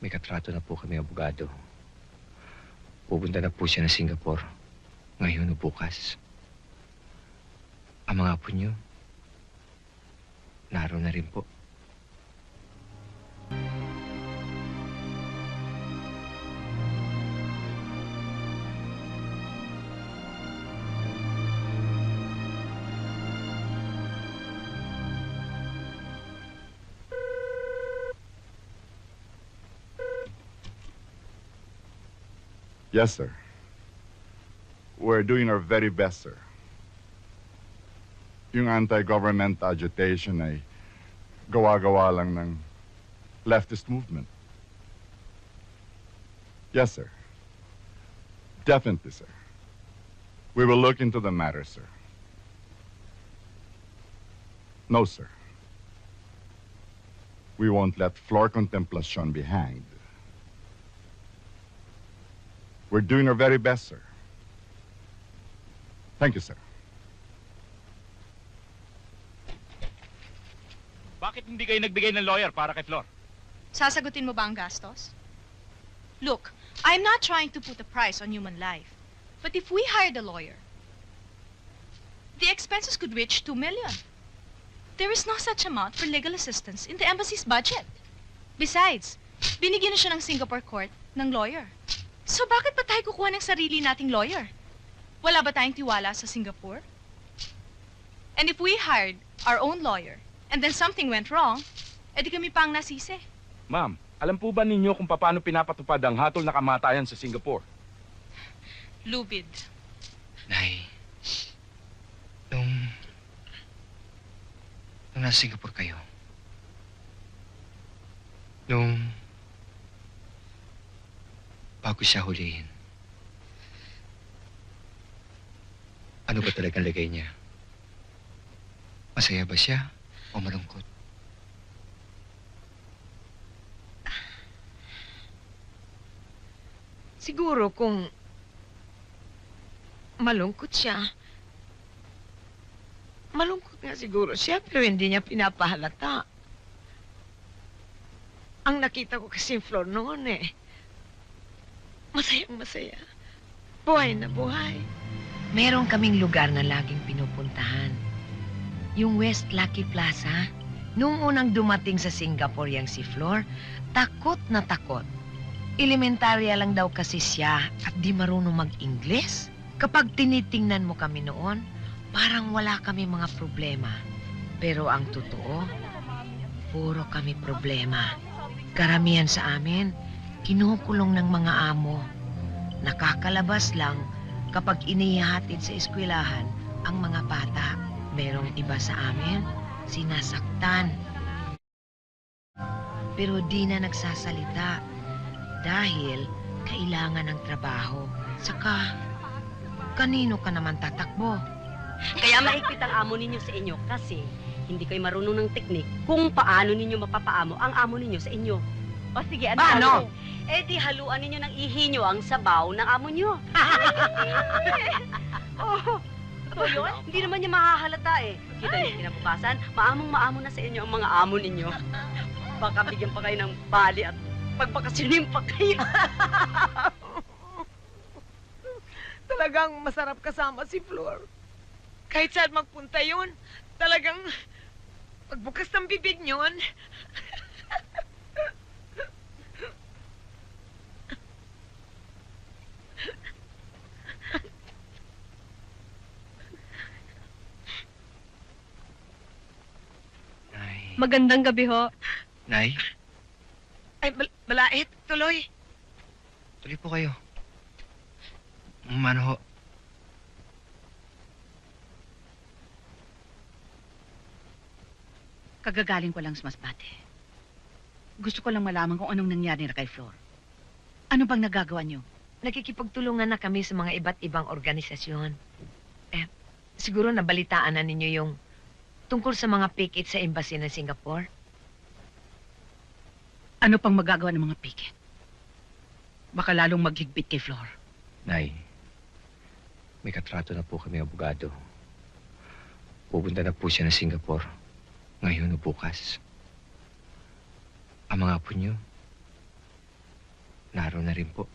May katrato na po kami abogado. Pupunta na po siya ng Singapore ngayon o bukas. Ang mga apo niyo, naroon na rin po. Yes, sir. We're doing our very best, sir. Yung anti-government agitation ay gawa-gawa lang ng leftist movement. Yes, sir. Definitely, sir. We will look into the matter, sir. No, sir. We won't let Flor Contemplacion be hanged. We're doing our very best, sir. Thank you, sir. Bakit hindi kayo nagbigay ng lawyer para kay Flor? Sasagutin mo ba ang gastos? Look, I'm not trying to put a price on human life. But if we hired a lawyer, the expenses could reach 2 million. There is no such amount for legal assistance in the embassy's budget. Besides, binigyan na siya ng Singapore court ng lawyer. So bakit ba tayo kukuha ng sarili nating lawyer? Wala ba tayong tiwala sa Singapore? And if we hired our own lawyer, and then something went wrong, edi kami pa ang nasisi. Ma'am, alam po ba ninyo kung paano pinapatupad ang hatol na kamatayan sa Singapore? Lubid. Nay, nung nasa Singapore kayo, bago siya hulihin, ano ba talagang lagay niya? Masaya ba siya o malungkot? Siguro kung malungkot siya, malungkot nga siguro siya, pero hindi niya pinapahalata. Ang nakita ko kasi Flor noon masayang masaya. Buhay na buhay. Meron kaming lugar na laging pinupuntahan. Yung West Lucky Plaza. Nung unang dumating sa Singapore yang si Flor, takot na takot. Elementarya lang daw kasi siya at di marunong mag-Ingles. Kapag tinitingnan mo kami noon, parang wala kami mga problema. Pero ang totoo, puro kami problema. Karamihan sa amin, kinukulong ng mga amo. Nakakalabas lang kapag inihahatid sa eskwelahan ang mga bata. Merong iba sa amin, sinasaktan. Pero di na nagsasalita dahil kailangan ng trabaho. Saka, kanino ka naman tatakbo? Kaya maigpit ang amo ninyo sa inyo kasi hindi kayo marunong ng teknik kung paano ninyo mapapaamo ang amo ninyo sa inyo. O sige, ano? Paano? Eh di haluan ninyo ng ihi nyo ang sabaw ng amo nyo. Oh, so yun? Hindi naman niya mahahalata eh. Kita niyo kinabukasan, maamong-maamo na sa inyo ang mga amo ninyo. Baka bigyan pa kayo ng bali at pagpakasinim pa kayo. Talagang masarap kasama si Flor. Kahit saan magpunta yun, talagang pagbukas ng bibig yun. Nay. Magandang gabi ho. Nay, Ay, balait, tuloy. tuloy po kayo. Mano ho. Kagagaling ko lang sa Masbate. Gusto ko lang malaman kung anong nangyari na kay Flor. Ano bang nagagawa niyo? Nakikipagtulungan na kami sa mga iba't ibang organisasyon. Siguro nabalitaan na ninyo yung tungkol sa mga picket sa embassy ng Singapore. Ano pang magagawa ng mga picket? Baka lalong maghigpit kay Flor. Nay, may katrato na po kami abogado. Pupunta na po siya ng Singapore ngayon o bukas. Ang mga apo niyo, naroon na rin po.